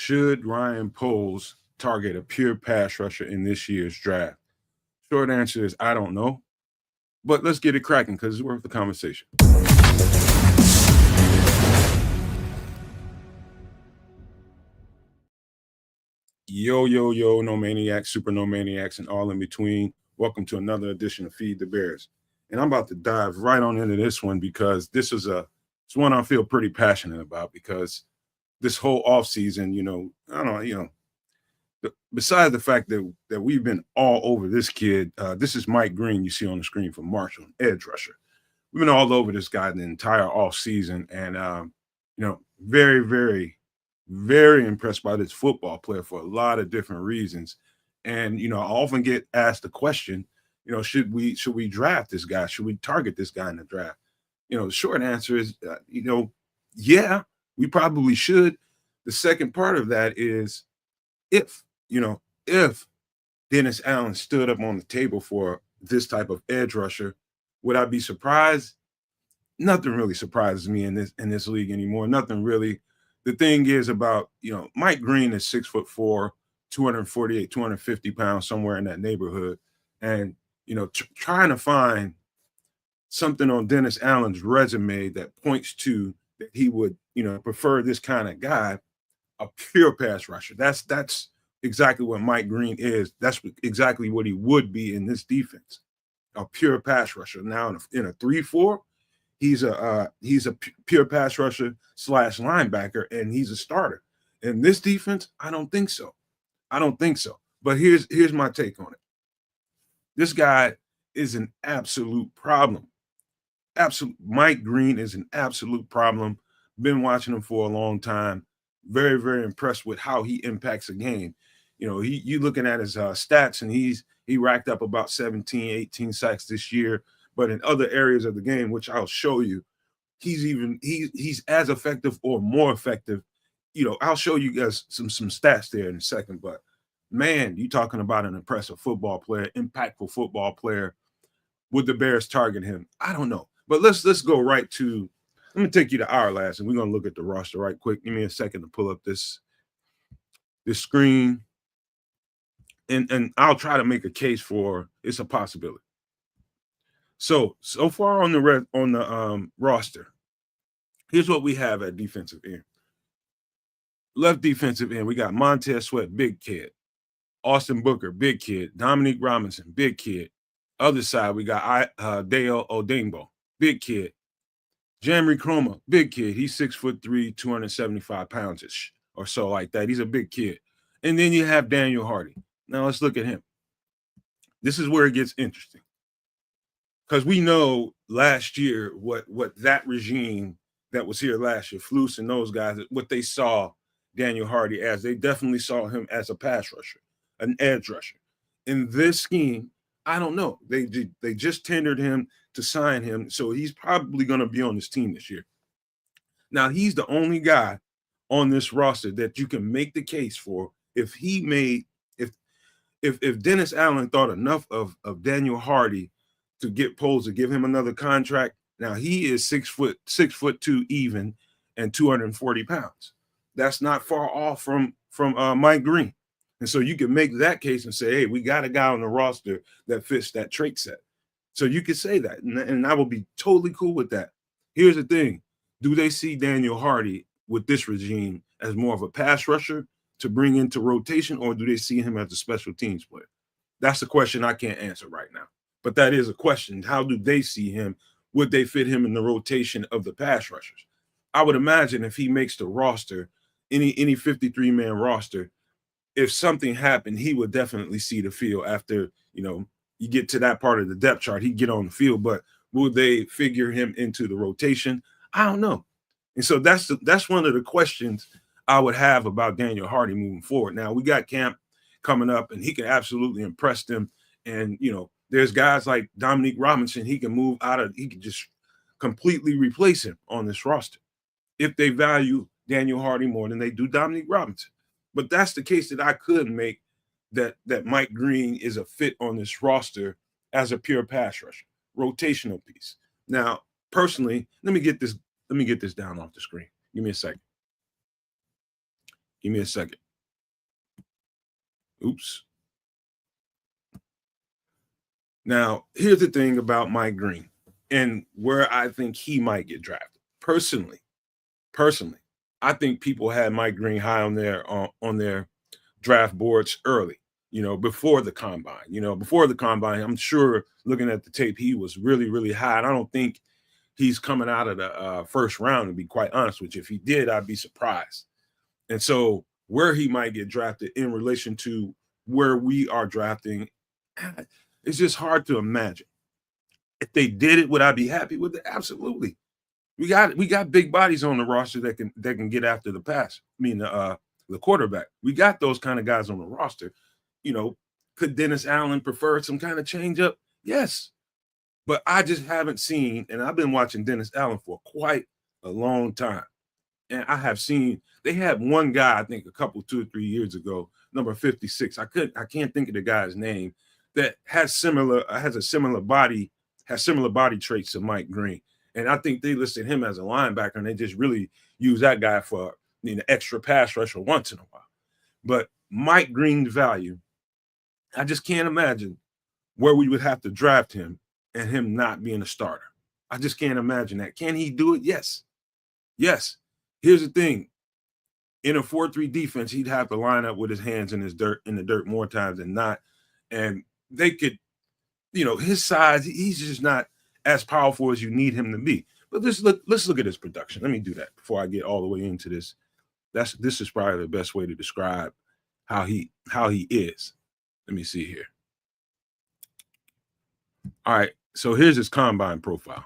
Should Ryan Poles target a pure pass rusher in this year's draft? Short answer is I don't know. But let's get it cracking because it's worth the conversation. Yo, yo, yo, no maniacs, super no maniacs, and all in between. Welcome to another edition of Feed the Bears. And I'm about to dive right on into this one because it's one I feel pretty passionate about because this whole offseason, I don't know, besides the fact that we've been all over this kid, this is Mike Green you see on the screen from Marshall, edge rusher. We've been all over this guy the entire offseason, and very, very, very impressed by this football player for a lot of different reasons. And I often get asked the question, should we draft this guy? Should we target this guy in the draft? The short answer is, yeah, we probably should. The second part of that is if Dennis Allen stood up on the table for this type of edge rusher, would I be surprised? Nothing really surprises me in this league anymore. Nothing really. The thing is about, Mike Green is 6'4", 248, 250 pounds, somewhere in that neighborhood. And, trying to find something on Dennis Allen's resume that points to that he would, prefer this kind of guy, a pure pass rusher. That's exactly what Mike Green is. That's exactly what he would be in this defense, a pure pass rusher. Now in a 3-4, he's a pure pass rusher / linebacker, and he's a starter. In this defense, I don't think so. But here's my take on it. This guy is an absolute problem. Mike Green is an absolute problem. Been watching him for a long time. Very, very impressed with how he impacts a game. You looking at his stats, and he racked up about 17, 18 sacks this year. But in other areas of the game, which I'll show you, he's as effective or more effective. I'll show you guys some stats there in a second. But man, you talking about an impressive football player, impactful football player. Would the Bears target him? I don't know. But let's go right to. Let me take you to our last, and we're gonna look at the roster right quick. Give me a second to pull up this screen, and I'll try to make a case for it's a possibility. So far on the roster, here's what we have at defensive end. Left defensive end, we got Montez Sweat, big kid. Austin Booker, big kid. Dominique Robinson, big kid. Other side, we got Dale Odembo, big kid. Jamry Chroma, big kid. He's 6'3", 275 pounds-ish or so like that. He's a big kid. And then you have Daniel Hardy. Now let's look at him. This is where it gets interesting. Because we know last year what that regime that was here last year, Flus and those guys, what they saw Daniel Hardy as. They definitely saw him as a pass rusher, an edge rusher. In this scheme, I don't know. They just tendered him to sign him, so he's probably going to be on this team this year. Now, he's the only guy on this roster that you can make the case for if Dennis Allen thought enough of Daniel Hardy to get Poles to give him another contract. Now he is 6'2" even and 240 pounds. That's not far off from Mike Green. And so you can make that case and say, hey, we got a guy on the roster that fits that trait set. So you could say that, and I will be totally cool with that. Here's the thing. Do they see Daniel Hardy with this regime as more of a pass rusher to bring into rotation, or do they see him as a special teams player? That's a question I can't answer right now. But that is a question. How do they see him? Would they fit him in the rotation of the pass rushers? I would imagine if he makes the roster, any 53-man roster, if something happened, he would definitely see the field after, you get to that part of the depth chart, he'd get on the field. But will they figure him into the rotation? I don't know. And so that's one of the questions I would have about Daniel Hardy moving forward. Now, we got camp coming up, and he can absolutely impress them. And, there's guys like Dominique Robinson, he can just completely replace him on this roster if they value Daniel Hardy more than they do Dominique Robinson. But that's the case that I could make that Mike Green is a fit on this roster as a pure pass rusher, rotational piece. Now, personally, let me get this down off the screen. Give me a second. Give me a second. Oops. Now, here's the thing about Mike Green and where I think he might get drafted. Personally, I think people had Mike Green high on their draft boards early, before the combine. Before the combine, I'm sure looking at the tape, he was really, really high. And I don't think he's coming out of the first round, to be quite honest with you. If he did, I'd be surprised. And so where he might get drafted in relation to where we are drafting, it's just hard to imagine. If they did it, would I be happy with it? Absolutely. We got big bodies on the roster that can get after the pass. I mean, the quarterback. We got those kind of guys on the roster. Could Dennis Allen prefer some kind of change up? Yes. But I just haven't seen, and I've been watching Dennis Allen for quite a long time. And I have seen, they had one guy, I think 2 or 3 years ago, number 56. I can't think of the guy's name, that has similar body traits to Mike Green. And I think they listed him as a linebacker, and they just really use that guy for extra pass rusher once in a while. But Mike Green's value, I just can't imagine where we would have to draft him and him not being a starter. I just can't imagine that. Can he do it? Yes. Yes. Here's the thing. In a 4-3 defense, he'd have to line up with his hands in the dirt more times than not. And they could, his size, he's just not as powerful as you need him to be. But let's look at his production. Let me do that before I get all the way into this. This is probably the best way to describe how he is. Let me see here. All right, so here's his combine profile.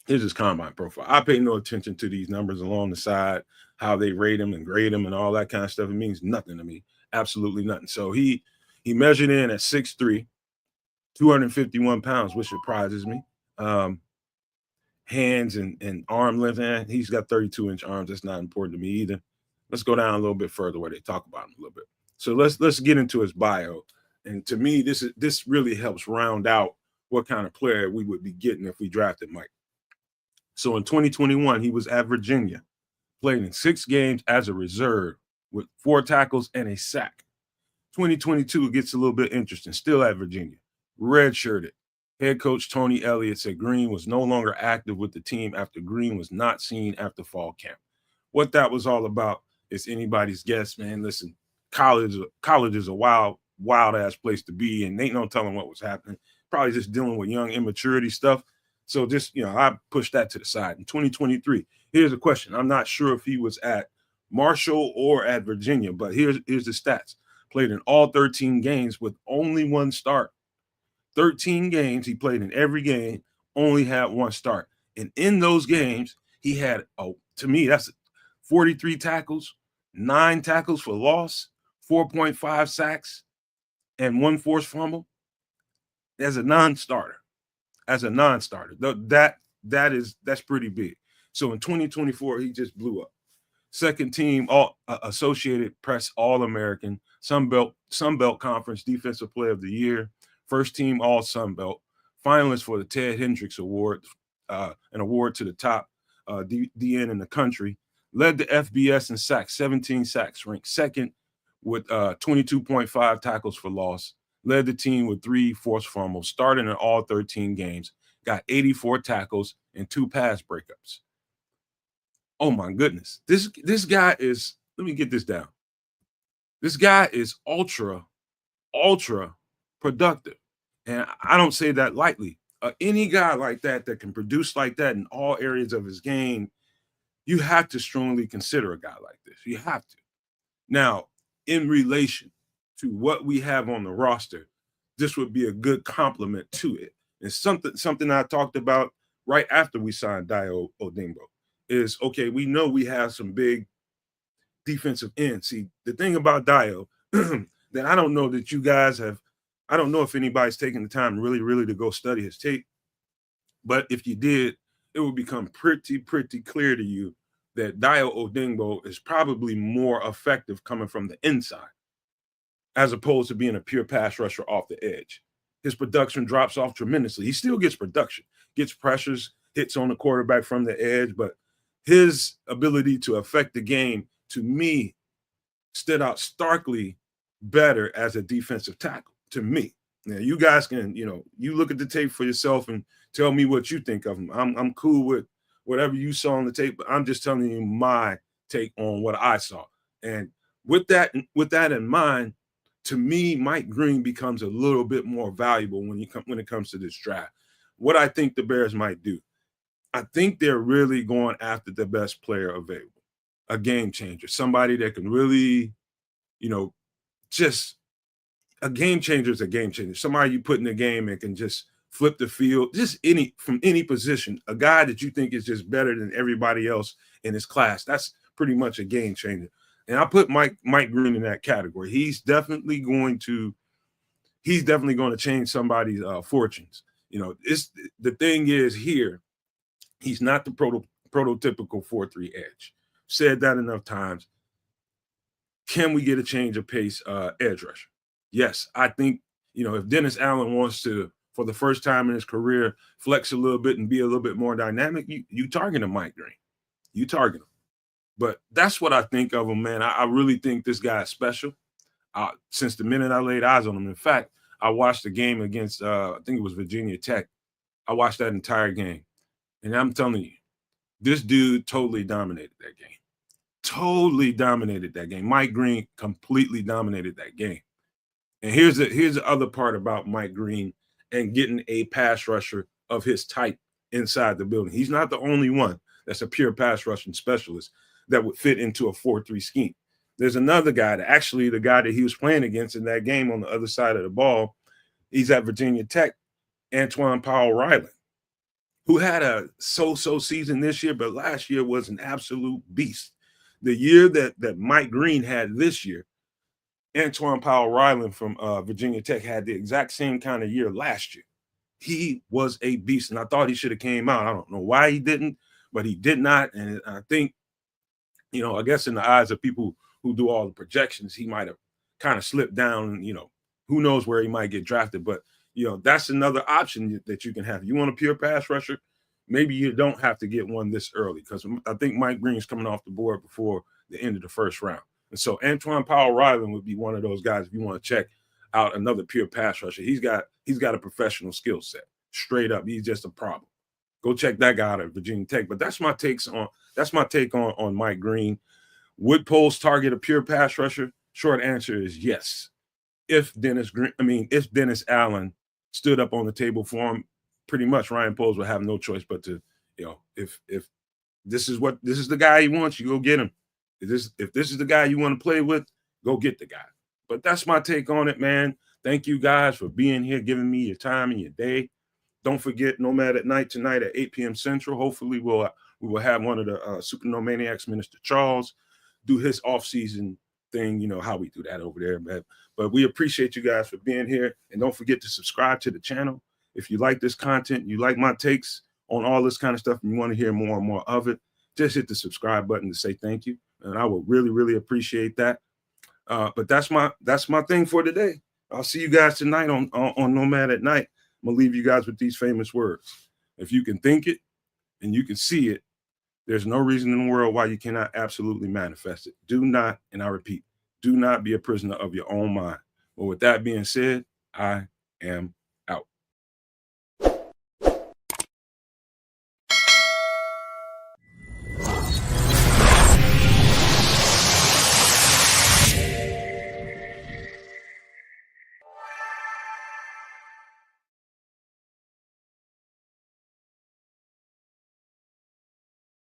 I pay no attention to these numbers along the side, how they rate him and grade him and all that kind of stuff. It means nothing to me. Absolutely nothing. So he measured in at 6'3", 251 pounds, which surprises me. Hands and arm length, and he's got 32-inch arms. That's not important to me either. Let's go down a little bit further where they talk about him a little bit. So let's get into his bio. And to me, this really helps round out what kind of player we would be getting if we drafted Mike. So in 2021, he was at Virginia, played in 6 games as a reserve with 4 tackles and a sack. 2022 gets a little bit interesting, still at Virginia, redshirted. Head coach Tony Elliott said Green was no longer active with the team after Green was not seen after fall camp. What that was all about is anybody's guess, man. Listen, college is a wild ass place to be, and ain't no telling what was happening. Probably just dealing with young immaturity stuff. So just, I pushed that to the side. In 2023, here's a question. I'm not sure if he was at Marshall or at Virginia, but here's the stats. Played in all 13 games with only 1 start. 13 games, he played in every game, only had 1 start. And in those games, he had, to me, that's 43 tackles, 9 tackles for loss, 4.5 sacks, and 1 forced fumble as a non-starter. That's pretty big. So in 2024, he just blew up. Second team Associated Press All-American, Sun Belt Conference Defensive Player of the Year, first team All Sun Belt, finalist for the Ted Hendricks Award, an award to the top DN in the country, led the FBS in sacks, 17 sacks, ranked second with 22.5 tackles for loss, led the team with 3 forced fumbles, started in all 13 games, got 84 tackles and 2 pass breakups. Oh my goodness. This guy is, let me get this down. This guy is ultra productive. And I don't say that lightly. Any guy like that can produce like that in all areas of his game, you have to strongly consider a guy like this. You have to. Now, in relation to what we have on the roster, this would be a good complement to it. And something I talked about right after we signed Dayo Odeyingbo is, okay, we know we have some big defensive ends. See, the thing about Dayo that I don't know that you guys have, I don't know if anybody's taken the time really to go study his tape, but if you did, it would become pretty clear to you that Dayo Odeyingbo is probably more effective coming from the inside as opposed to being a pure pass rusher off the edge. His production drops off tremendously. He still gets production, gets pressures, hits on the quarterback from the edge, but his ability to affect the game, to me, stood out starkly better as a defensive tackle to me. Now, you guys can, you look at the tape for yourself and tell me what you think of him. I'm cool with whatever you saw on the tape, but I'm just telling you my take on what I saw. And with that in mind, to me, Mike Green becomes a little bit more valuable when it comes to this draft. What I think the Bears might do, I think they're really going after the best player available, a game changer, somebody that can really, just a game changer is a game changer. Somebody you put in the game and can just flip the field, just from any position. A guy that you think is just better than everybody else in his class. That's pretty much a game changer. And I put Mike Green in that category. He's definitely going to change somebody's fortunes. It's the thing is here, he's not the prototypical 4-3 edge. Said that enough times. Can we get a change of pace edge rusher? Yes, I think, if Dennis Allen wants to, for the first time in his career, flex a little bit and be a little bit more dynamic, you target him, Mike Green. You target him. But that's what I think of him, man. I really think this guy is special. Since the minute I laid eyes on him. In fact, I watched the game against, I think it was Virginia Tech. I watched that entire game. And I'm telling you, this dude totally dominated that game. Totally dominated that game. Mike Green completely dominated that game. And here's the other part about Mike Green and getting a pass rusher of his type inside the building. He's not the only one that's a pure pass rushing specialist that would fit into a 4-3 scheme. There's another guy, the guy that he was playing against in that game on the other side of the ball. He's at Virginia Tech, Antoine Powell-Ryland, who had a so-so season this year, but last year was an absolute beast. The year that Mike Green had this year, Antoine Powell-Ryland from Virginia Tech had the exact same kind of year last year. He was a beast, and I thought he should have came out. I don't know why he didn't, but he did not. And I think, I guess in the eyes of people who do all the projections, he might have kind of slipped down. Who knows where he might get drafted. But, that's another option that you can have. You want a pure pass rusher? Maybe you don't have to get one this early, because I think Mike Green is coming off the board before the end of the first round. And so Antoine Powell-Ryland would be one of those guys if you want to check out another pure pass rusher. He's got a professional skill set. Straight up, he's just a problem. Go check that guy out at Virginia Tech. But that's my take on Mike Green. Would Poles target a pure pass rusher? Short answer is yes. If Dennis Allen stood up on the table for him, pretty much Ryan Poles would have no choice but to, if this is the guy he wants, you go get him. If this is the guy you want to play with, go get the guy. But that's my take on it, man. Thank you guys for being here, giving me your time and your day. Don't forget Nomad at Night tonight at 8 p.m. Central. Hopefully we will have one of the Super Nomaniacs, Minister Charles, do his off-season thing, how we do that over there. But we appreciate you guys for being here. And don't forget to subscribe to the channel. If you like this content, you like my takes on all this kind of stuff, and you want to hear more and more of it, just hit the subscribe button to say thank you. And I will really, really appreciate that. But that's my thing for today. I'll see you guys tonight on Nomad at Night. I'm going to leave you guys with these famous words. If you can think it and you can see it, there's no reason in the world why you cannot absolutely manifest it. Do not, and I repeat, do not be a prisoner of your own mind. But with that being said, I am